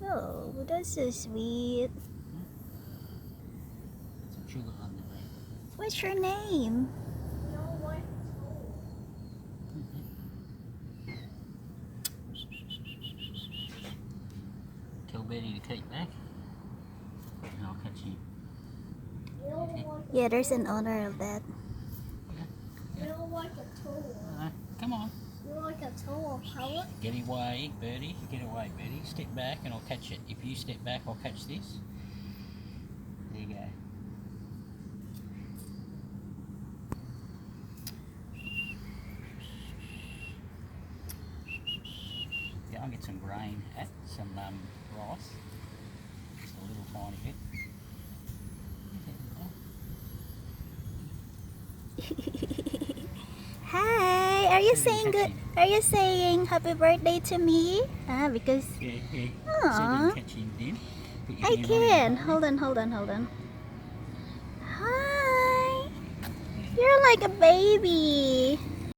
Oh, that's so sweet. Some sugar on the way. What's your name? Tell Betty to keep back, and I'll catch him. Yeah, there's an owner of that. You're like a tool. Come on. You're like a tool power. Get away, Birdie. Get away, Birdie. Step back and I'll catch it. If you step back, I'll catch this. There you go. Go and get some grain at some rice. Just a little tiny bit. Hi, are you saying good? Are you saying happy birthday to me? Because Yeah. Aw. So you can catch him then. Put your I hand on can. him. Hold on. Hi. You're like a baby.